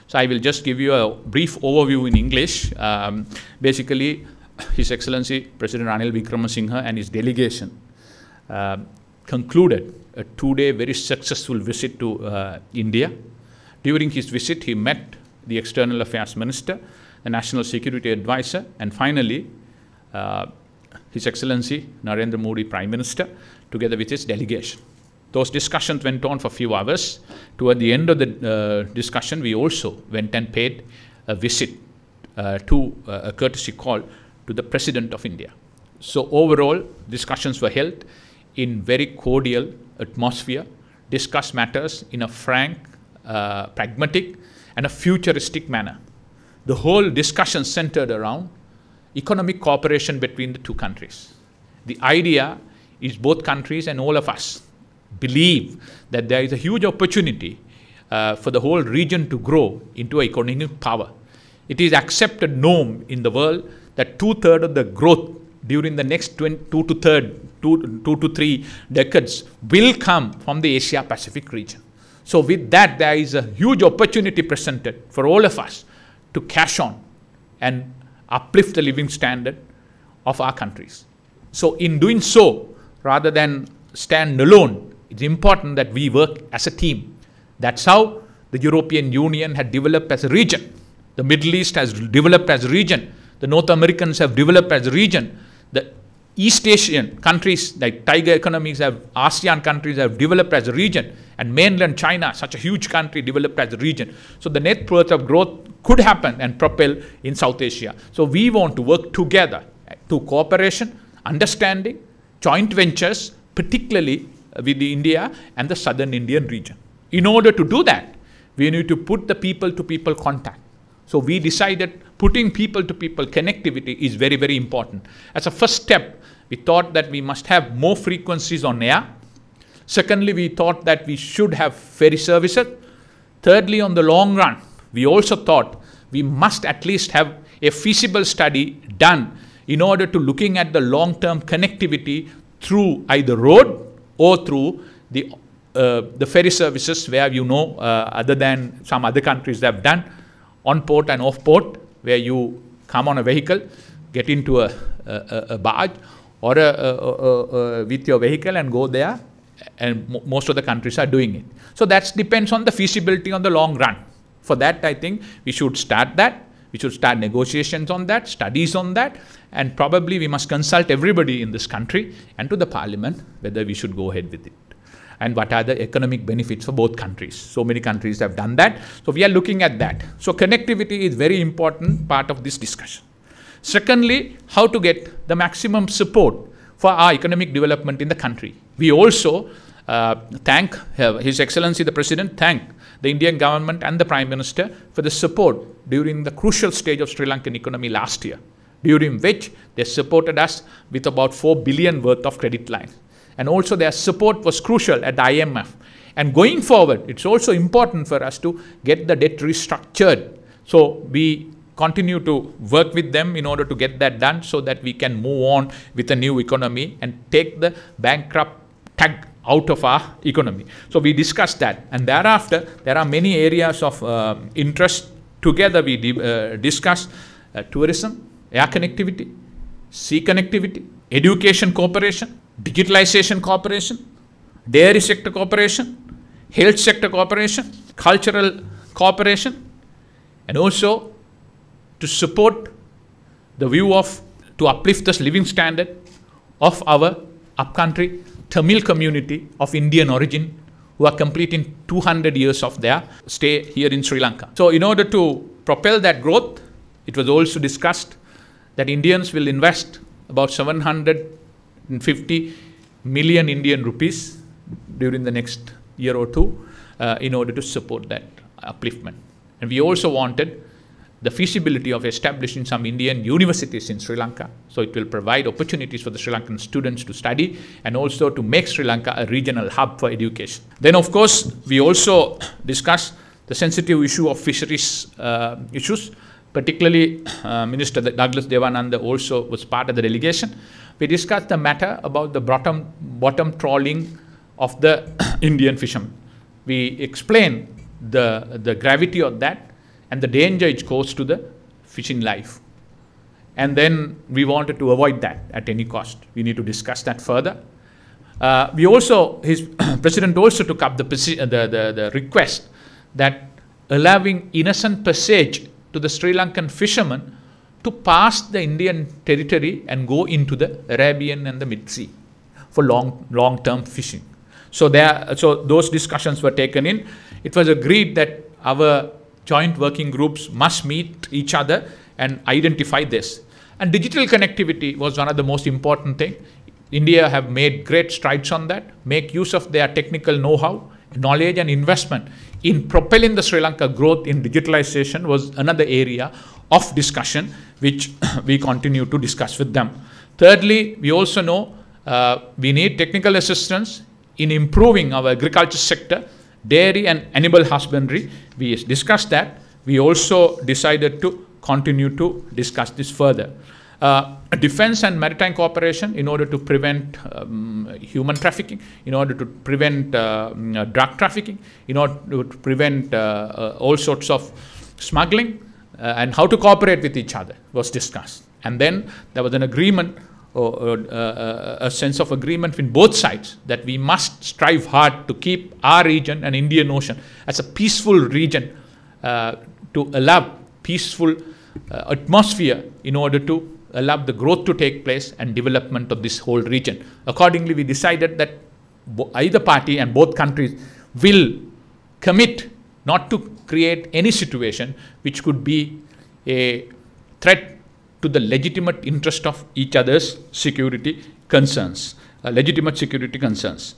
So I will just give you a brief overview in English. Basically, His Excellency President Ranil Wickremesinghe and his delegation concluded a 2-day very successful visit to India. During his visit, he met the External Affairs Minister, the National Security Advisor, and finally, His Excellency Narendra Modi, Prime Minister, together with his delegation. Those discussions went on for a few hours. Toward the end of the discussion, we also went and paid a visit to a courtesy call to the President of India. So overall, discussions were held in very cordial atmosphere, discussed matters in a frank, pragmatic, and a futuristic manner. The whole discussion centered around economic cooperation between the two countries. The idea is both countries and all of us believe that there is a huge opportunity for the whole region to grow into economic power. It is accepted norm in the world that 2/3 of the growth during the next 2 to 3 decades will come from the Asia-Pacific region. So with that, there is a huge opportunity presented for all of us to cash on and uplift the living standard of our countries. So in doing so, rather than stand alone, it's important that we work as a team. That's how the European Union had developed as a region. The Middle East has developed as a region. The North Americans have developed as a region. The East Asian countries, like tiger economies, ASEAN countries have developed as a region. And mainland China, such a huge country, developed as a region. So the net worth of growth could happen and propel in South Asia. So we want to work together to cooperation, understanding, joint ventures, particularly with India and the southern Indian region. In order to do that, we need to put the people-to-people contact. So we decided putting people-to-people connectivity is very, very important. As a first step, we thought that we must have more frequencies on air. Secondly, we thought that we should have ferry services. Thirdly, on the long run, we also thought we must at least have a feasible study done in order to looking at the long-term connectivity through either road or through the ferry services where, other than some other countries have done, on port and off port, where you come on a vehicle, get into a barge or with your vehicle and go there, and most of the countries are doing it. So that depends on the feasibility on the long run. For that, I think we should start that. We should start negotiations on that, studies on that, and probably we must consult everybody in this country and to the parliament whether we should go ahead with it. And what are the economic benefits for both countries. So many countries have done that. So we are looking at that. So connectivity is very important part of this discussion. Secondly, how to get the maximum support for our economic development in the country. We also thank His Excellency the President, thank the Indian government and the Prime Minister for the support during the crucial stage of Sri Lankan economy last year, during which they supported us with about 4 billion worth of credit lines. And also their support was crucial at the IMF. And going forward, it's also important for us to get the debt restructured. So we continue to work with them in order to get that done so that we can move on with a new economy and take the bankrupt tag out of our economy. So we discussed that. And thereafter, there are many areas of interest. Together we discussed tourism, air connectivity, sea connectivity, education cooperation, digitalization cooperation, dairy sector cooperation, health sector cooperation, cultural cooperation, and also to support the view of to uplift the living standard of our upcountry Tamil community of Indian origin who are completing 200 years of their stay here in Sri Lanka. So in order to propel that growth, it was also discussed that Indians will invest about 750 million Indian rupees during the next year or two in order to support that upliftment. And we also wanted the feasibility of establishing some Indian universities in Sri Lanka. So it will provide opportunities for the Sri Lankan students to study and also to make Sri Lanka a regional hub for education. Then of course, we also discussed the sensitive issue of fisheries issues. Particularly, Minister Douglas Devananda also was part of the delegation. We discussed the matter about the bottom trawling of the Indian fishermen. We explained the gravity of that and the danger it caused to the fishing life. And then we wanted to avoid that at any cost. We need to discuss that further. His president also took up the request that allowing innocent passage to the Sri Lankan fishermen to pass the Indian territory and go into the Arabian and the Mid Sea for long-term fishing. So those discussions were taken in. It was agreed that our joint working groups must meet each other and identify this. And digital connectivity was one of the most important things. India have made great strides on that, make use of their technical know-how, knowledge and investment in propelling the Sri Lanka growth in digitalization was another area of discussion which we continue to discuss with them. Thirdly, we also know we need technical assistance in improving our agriculture sector, dairy and animal husbandry. We discussed that. We also decided to continue to discuss this further. Defense and maritime cooperation in order to prevent human trafficking, in order to prevent drug trafficking, in order to prevent all sorts of smuggling, and how to cooperate with each other was discussed. And then there was an agreement, a sense of agreement in both sides that we must strive hard to keep our region and Indian Ocean as a peaceful region to allow peaceful atmosphere in order to allow the growth to take place and development of this whole region. Accordingly, we decided that either party and both countries will commit not to create any situation which could be a threat to the legitimate interest of each other's security concerns, legitimate security concerns.